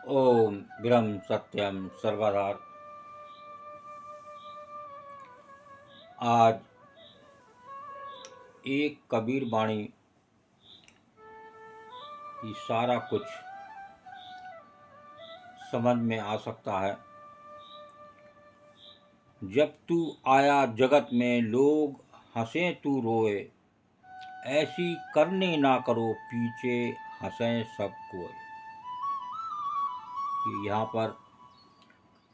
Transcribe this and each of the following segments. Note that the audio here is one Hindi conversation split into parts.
ओम ब्रह्म सत्यम सर्वधार। आज एक कबीर वाणी की सारा कुछ समझ में आ सकता है। जब तू आया जगत में लोग हंसे तू रोए, ऐसी करनी ना करो पीछे हंसे सब कोई। यहाँ पर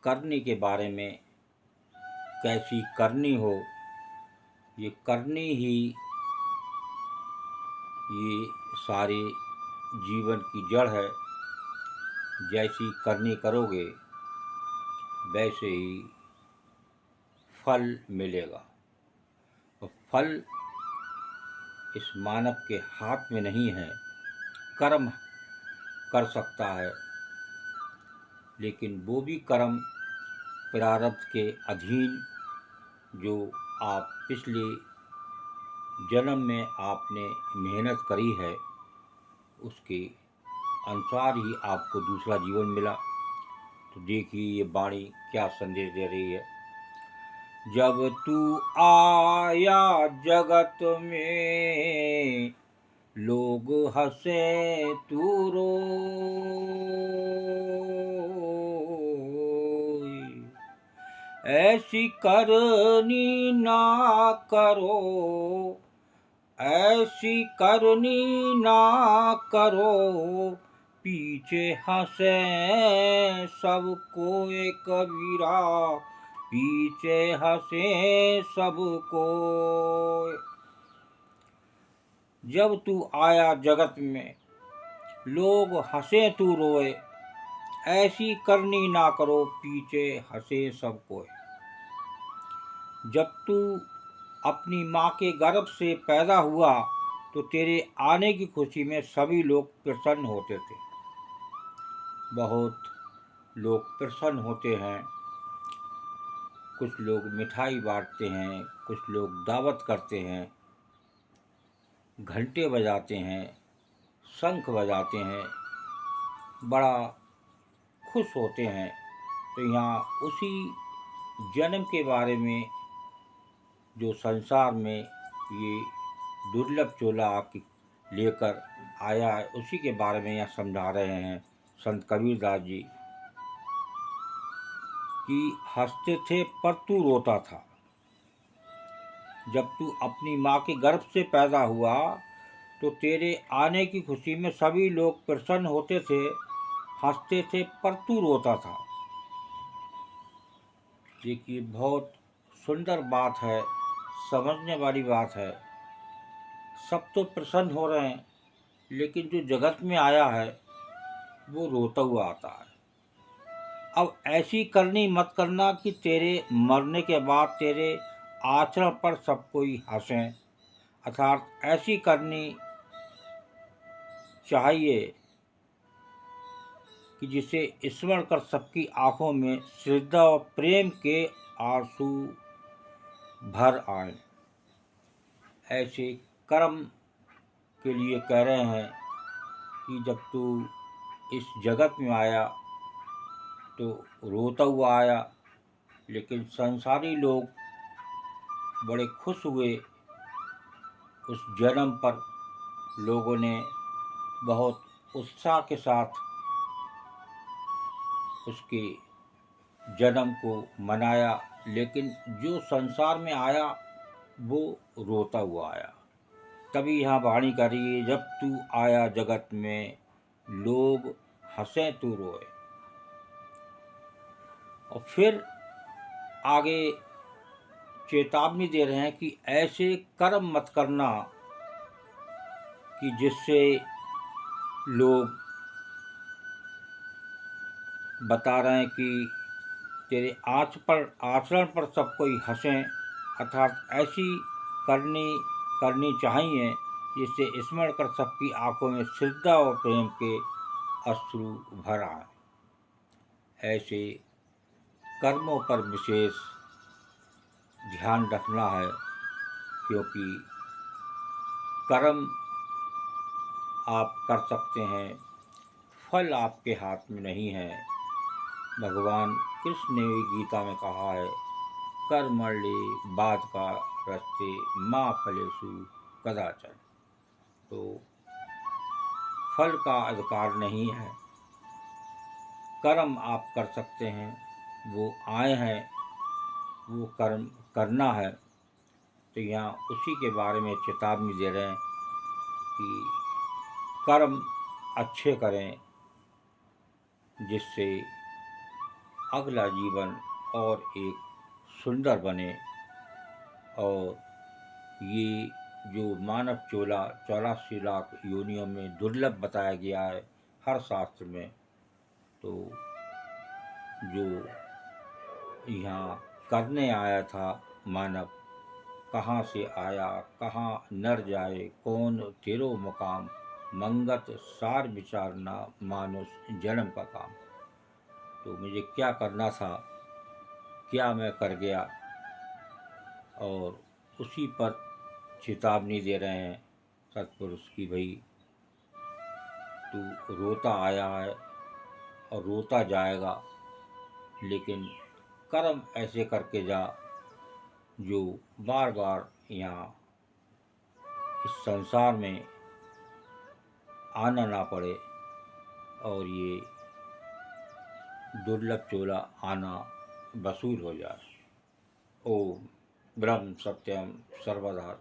करनी के बारे में, कैसी करनी हो, ये करनी ही ये सारे जीवन की जड़ है। जैसी करनी करोगे वैसे ही फल मिलेगा। और फल इस मानव के हाथ में नहीं है। कर्म कर सकता है, लेकिन वो भी कर्म प्रारब्ध के अधीन, जो आप पिछले जन्म में आपने मेहनत करी है उसके अनुसार ही आपको दूसरा जीवन मिला। तो देखिए ये वाणी क्या संदेश दे रही है। जब तू आया जगत में लोग हंसे तू रोए, ऐसी करनी ना करो, ऐसी करनी ना करो पीछे हंसे सब कोई कबीरा, पीछे हंसे सब कोई। जब तू आया जगत में लोग हंसे तू रोए, ऐसी करनी ना करो पीछे हंसे सब कोई। जब तू अपनी माँ के गर्भ से पैदा हुआ तो तेरे आने की खुशी में सभी लोग प्रसन्न होते थे। बहुत लोग प्रसन्न होते हैं। कुछ लोग मिठाई बांटते हैं, कुछ लोग दावत करते हैं, घंटे बजाते हैं, शंख बजाते हैं, बड़ा खुश होते हैं। तो यहाँ उसी जन्म के बारे में, जो संसार में ये दुर्लभ चोला लेकर आया है, उसी के बारे में यहाँ समझा रहे हैं संत कबीरदास जी कि हंसते थे पर तू रोता था। जब तू अपनी माँ के गर्भ से पैदा हुआ तो तेरे आने की खुशी में सभी लोग प्रसन्न होते थे, हंसते थे पर तू रोता था। देखिए बहुत सुंदर बात है, समझने वाली बात है। सब तो प्रसन्न हो रहे हैं, लेकिन जो जगत में आया है वो रोता हुआ आता है। अब ऐसी करनी मत करना कि तेरे मरने के बाद तेरे आचरण पर सब कोई हंसे। अर्थात ऐसी करनी चाहिए कि जिसे स्मरण कर सबकी आंखों में श्रद्धा और प्रेम के आंसू भर आए। ऐसे कर्म के लिए कह रहे हैं कि जब तू इस जगत में आया तो रोता हुआ आया, लेकिन संसारी लोग बड़े खुश हुए। उस जन्म पर लोगों ने बहुत उत्साह के साथ उसके जन्म को मनाया, लेकिन जो संसार में आया वो रोता हुआ आया। तभी यहाँ वाणी कर रही है, जब तू आया जगत में लोग हंसे तू रोए। और फिर आगे चेतावनी दे रहे हैं कि ऐसे कर्म मत करना कि जिससे लोग बता रहे हैं कि तेरे आचरण पर सब कोई हंसें। अर्थात ऐसी करनी चाहिए जिससे स्मरण कर सबकी आंखों में श्रद्धा और प्रेम के अश्रु भर आए। ऐसे कर्मों पर विशेष ध्यान रखना है, क्योंकि कर्म आप कर सकते हैं, फल आपके हाथ में नहीं है। भगवान कृष्ण ने भी गीता में कहा है, कर्मण्ये बात का रस्ते माँ फलेषु कदाचन। तो फल का अधिकार नहीं है, कर्म आप कर सकते हैं, वो आए हैं, वो कर्म करना है। तो यहाँ उसी के बारे में चेतावनी दे रहे हैं कि कर्म अच्छे करें, जिससे अगला जीवन और एक सुंदर बने। और ये जो मानव चोला 84 लाख योनियों में दुर्लभ बताया गया है हर शास्त्र में, तो जो यहाँ करने आया था मानव, कहाँ से आया, कहाँ नर जाए, कौन तेरो मुकाम, मंगत सार विचारना मानुष जन्म का काम। तो मुझे क्या करना था, क्या मैं कर गया, और उसी पर चेतावनी दे रहे हैं सत्पुरुष की, भाई तू रोता आया है और रोता जाएगा, लेकिन कर्म ऐसे करके जा जो बार बार यहाँ इस संसार में आना ना पड़े और ये दुर्लभ चोला आना वसूल हो जाए। ओम ब्रह्म सत्यम सर्वदा